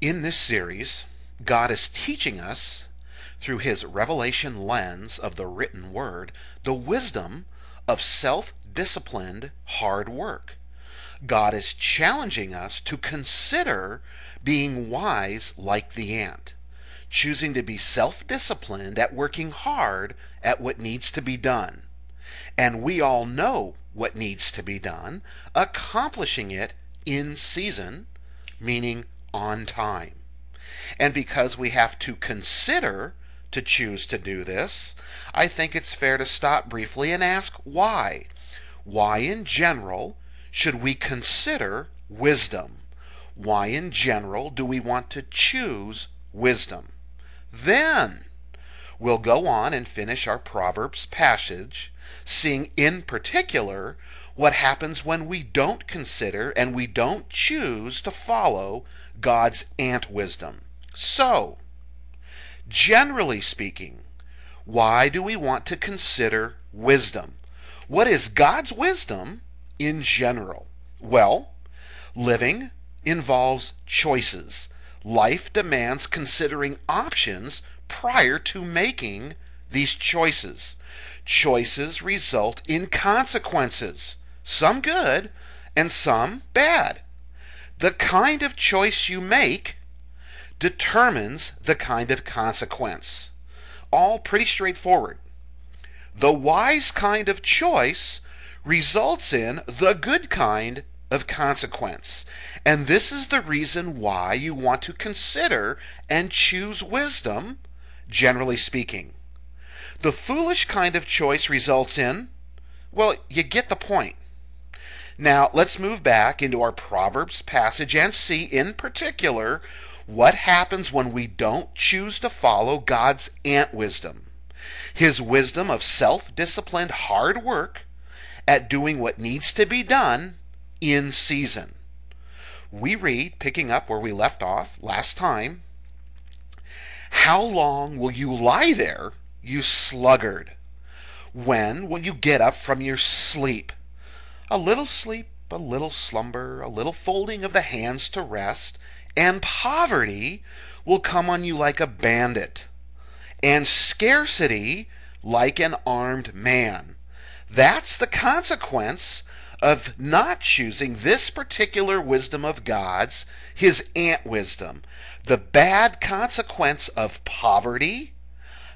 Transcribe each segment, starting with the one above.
In this series, God is teaching us, through his revelation lens of the written word, the wisdom of self-disciplined hard work. God is challenging us to consider being wise like the ant, choosing to be self-disciplined at working hard at what needs to be done. And we all know what needs to be done, accomplishing it in season, meaning on time. And because we have to consider to choose to do this, I think it's fair to stop briefly and ask why. Why in general should we consider wisdom? Why in general do we want to choose wisdom? Then we'll go on and finish our Proverbs passage, seeing in particular what happens when we don't consider and we don't choose to follow God's ant wisdom. So, generally speaking, why do we want to consider wisdom? What is God's wisdom in general? Well, living involves choices. Life demands considering options prior to making these choices. Choices result in consequences, some good and some bad. The kind of choice you make determines the kind of consequence. All pretty straightforward. The wise kind of choice results in the good kind of consequence. And this is the reason why you want to consider and choose wisdom, generally speaking. The foolish kind of choice results in, well, you get the point. Now, let's move back into our Proverbs passage and see in particular what happens when we don't choose to follow God's ant wisdom. His wisdom of self-disciplined hard work at doing what needs to be done in season. We read, picking up where we left off last time, "How long will you lie there, you sluggard? When will you get up from your sleep? A little sleep, a little slumber, a little folding of the hands to rest, and poverty will come on you like a bandit, and scarcity like an armed man." That's the consequence of not choosing this particular wisdom of God's, his ant wisdom. The bad consequence of poverty,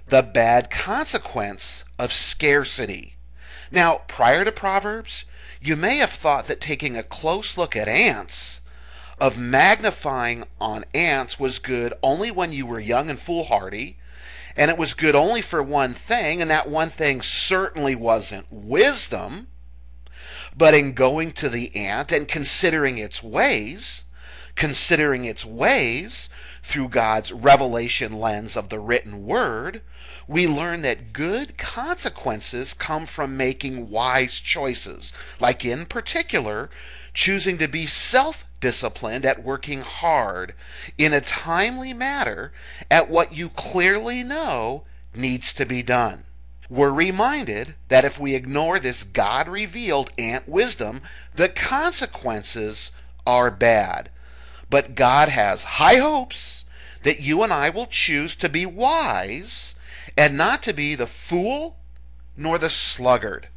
the bad consequence of scarcity. Now, prior to Proverbs, you may have thought that taking a close look at ants, of magnifying on ants, was good only when you were young and foolhardy, and it was good only for one thing, and that one thing certainly wasn't wisdom. But in going to the ant and considering its ways through God's revelation lens of the written word, we learn that good consequences come from making wise choices, like in particular, choosing to be self-disciplined at working hard in a timely manner at what you clearly know needs to be done. We're reminded that if we ignore this God-revealed ant wisdom, the consequences are bad. But God has high hopes that you and I will choose to be wise and not to be the fool nor the sluggard.